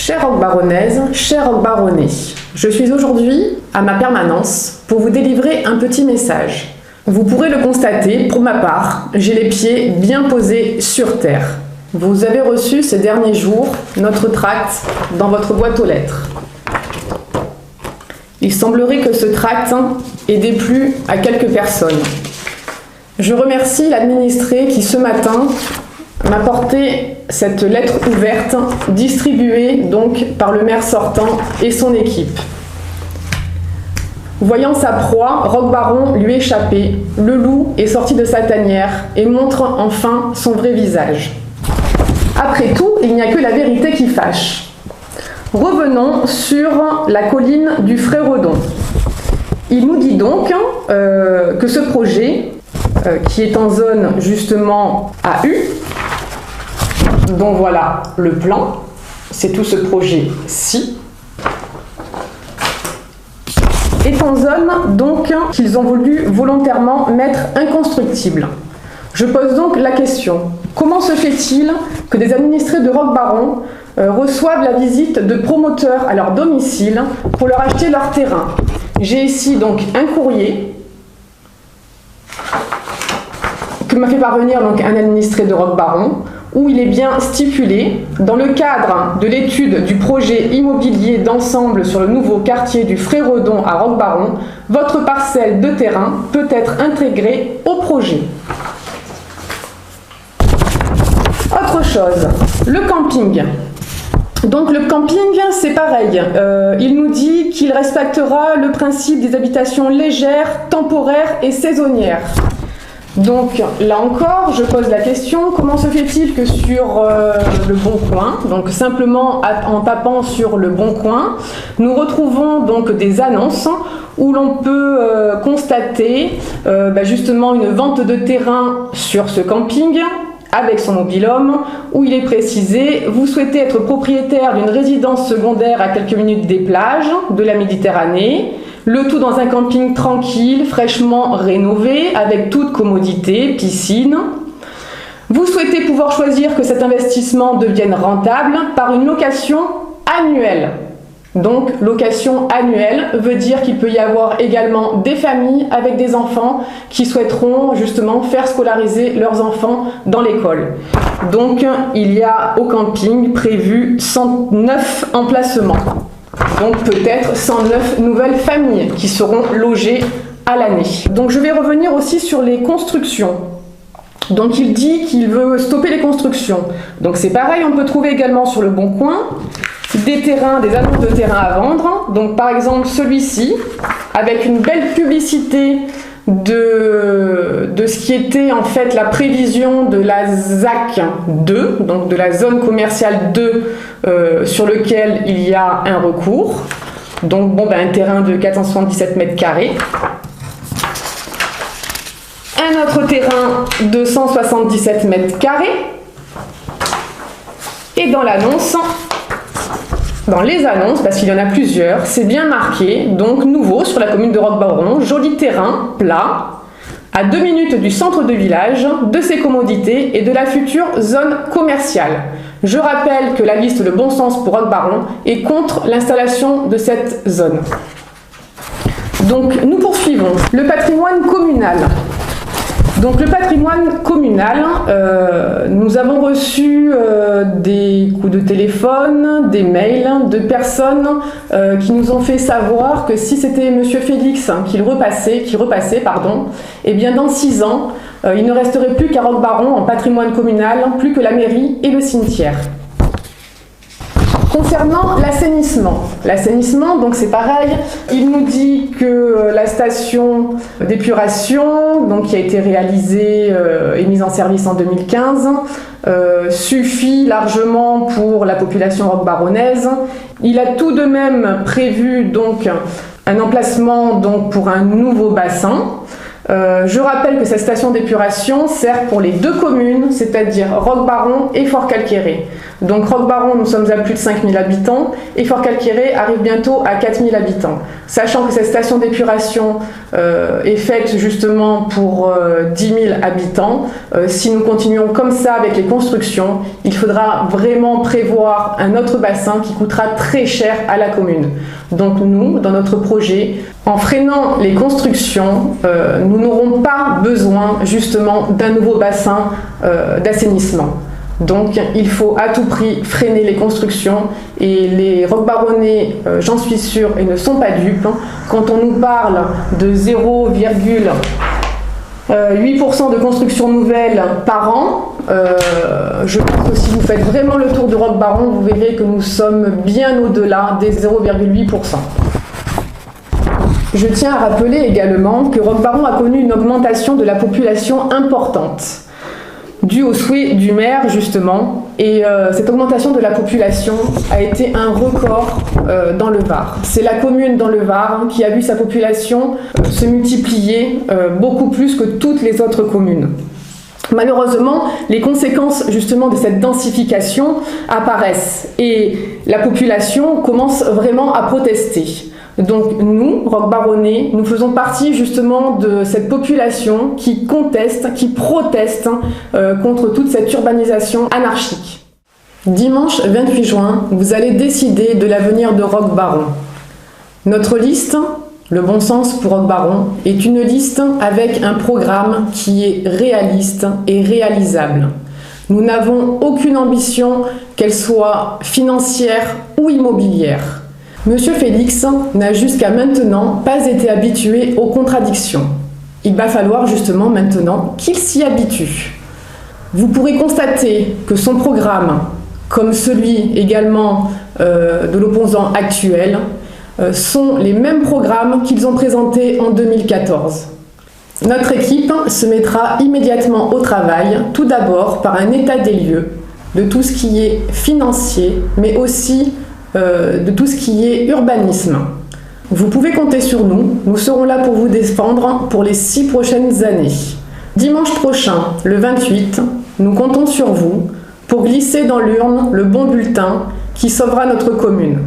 Chère Roquebaronnaise, cher Roquebaronnais, je suis aujourd'hui à ma permanence pour vous délivrer un petit message. Vous pourrez le constater, pour ma part, j'ai les pieds bien posés sur terre. Vous avez reçu ces derniers jours notre tract dans votre boîte aux lettres. Il semblerait que ce tract ait déplu à quelques personnes. Je remercie l'administré qui ce matin m'a porté cette lettre ouverte distribuée donc par le maire sortant et son équipe. Voyant sa proie, Roquebaron lui échapper, le loup est sorti de sa tanière et montre enfin son vrai visage. Après tout, il n'y a que la vérité qui fâche. Revenons sur la colline du Fréredon. Il nous dit donc que ce projet, qui est en zone justement AU, dont voilà le plan, c'est tout ce projet-ci, est en zone donc qu'ils ont voulu volontairement mettre inconstructible. Je pose donc la question, comment se fait-il que des administrés de Roquebaron reçoivent la visite de promoteurs à leur domicile pour leur acheter leur terrain? J'ai ici donc un courrier que m'a fait parvenir donc un administré de Roquebaron, où il est bien stipulé, dans le cadre de l'étude du projet immobilier d'ensemble sur le nouveau quartier du Fréredon à Roquebaron, votre parcelle de terrain peut être intégrée au projet. Autre chose, le camping. Donc le camping, c'est pareil. Il nous dit qu'il respectera le principe des habitations légères, temporaires et saisonnières. Donc là encore, je pose la question, comment se fait-il que sur le Bon Coin, donc simplement en tapant sur le Bon Coin, nous retrouvons donc des annonces où l'on peut constater justement une vente de terrain sur ce camping avec son mobil-home, où il est précisé, vous souhaitez être propriétaire d'une résidence secondaire à quelques minutes des plages de la Méditerranée, le tout dans un camping tranquille, fraîchement rénové, avec toute commodité, piscine. Vous souhaitez pouvoir choisir que cet investissement devienne rentable par une location annuelle. Donc, location annuelle veut dire qu'il peut y avoir également des familles avec des enfants qui souhaiteront justement faire scolariser leurs enfants dans l'école. Donc, il y a au camping prévu 109 emplacements. Donc, peut-être 109 nouvelles familles qui seront logées à l'année. Donc, je vais revenir aussi sur les constructions. Donc, il dit qu'il veut stopper les constructions. Donc, c'est pareil, on peut trouver également sur le Bon Coin des terrains, des annonces de terrains à vendre. Donc par exemple celui-ci, avec une belle publicité de ce qui était en fait la prévision de la ZAC 2, donc de la zone commerciale 2, sur lequel il y a un recours. Donc un terrain de 477 mètres carrés. Un autre terrain de 177 mètres carrés. Et dans l'annonce, dans les annonces, parce qu'il y en a plusieurs, c'est bien marqué, donc nouveau sur la commune de Roquebaron, joli terrain, plat, à 2 minutes du centre de village, de ses commodités et de la future zone commerciale. Je rappelle que la liste de bon sens pour Roquebaron est contre l'installation de cette zone. Donc nous poursuivons. Le patrimoine communal. Donc le patrimoine communal, nous avons reçu des coups de téléphone, des mails de personnes qui nous ont fait savoir que si c'était Monsieur Félix qui repassait, eh bien dans 6 ans, il ne resterait plus qu'à Roquebaron en patrimoine communal, plus que la mairie et le cimetière. Concernant l'assainissement, donc c'est pareil, il nous dit que la station d'épuration, donc qui a été réalisée et mise en service en 2015, suffit largement pour la population roquebaronnaise. Il a tout de même prévu donc un emplacement donc pour un nouveau bassin. Je rappelle que cette station d'épuration sert pour les 2 communes, c'est-à-dire Roquebaron et Fort-Calquéré. Donc Roquebaron, nous sommes à plus de 5000 habitants et Forcalquier arrive bientôt à 4000 habitants. Sachant que cette station d'épuration est faite justement pour 10 000 habitants, si nous continuons comme ça avec les constructions, il faudra vraiment prévoir un autre bassin qui coûtera très cher à la commune. Donc nous, dans notre projet, en freinant les constructions, nous n'aurons pas besoin justement d'un nouveau bassin d'assainissement. Donc il faut à tout prix freiner les constructions et les Roquebaronnais, j'en suis sûre, et ne sont pas dupes. Quand on nous parle de 0,8% de construction nouvelle par an, je pense que si vous faites vraiment le tour du Roquebaron, vous verrez que nous sommes bien au-delà des 0,8%. Je tiens à rappeler également que Roquebaron a connu une augmentation de la population importante, due au souhait du maire justement, et cette augmentation de la population a été un record dans le Var. C'est la commune dans le Var qui a vu sa population se multiplier beaucoup plus que toutes les autres communes. Malheureusement, les conséquences justement de cette densification apparaissent et la population commence vraiment à protester. Donc nous, Roquebaronnais, nous faisons partie justement de cette population qui conteste, qui proteste contre toute cette urbanisation anarchique. Dimanche 28 juin, vous allez décider de l'avenir de Roquebaron. Notre liste, Le Bon Sens pour Roquebaron, est une liste avec un programme qui est réaliste et réalisable. Nous n'avons aucune ambition, qu'elle soit financière ou immobilière. Monsieur Félix n'a jusqu'à maintenant pas été habitué aux contradictions. Il va falloir justement maintenant qu'il s'y habitue. Vous pourrez constater que son programme, comme celui également de l'opposant actuel, sont les mêmes programmes qu'ils ont présentés en 2014. Notre équipe se mettra immédiatement au travail, tout d'abord par un état des lieux de tout ce qui est financier, mais aussi de tout ce qui est urbanisme. Vous pouvez compter sur nous, nous serons là pour vous défendre pour les 6 prochaines années. Dimanche prochain, le 28, nous comptons sur vous pour glisser dans l'urne le bon bulletin qui sauvera notre commune.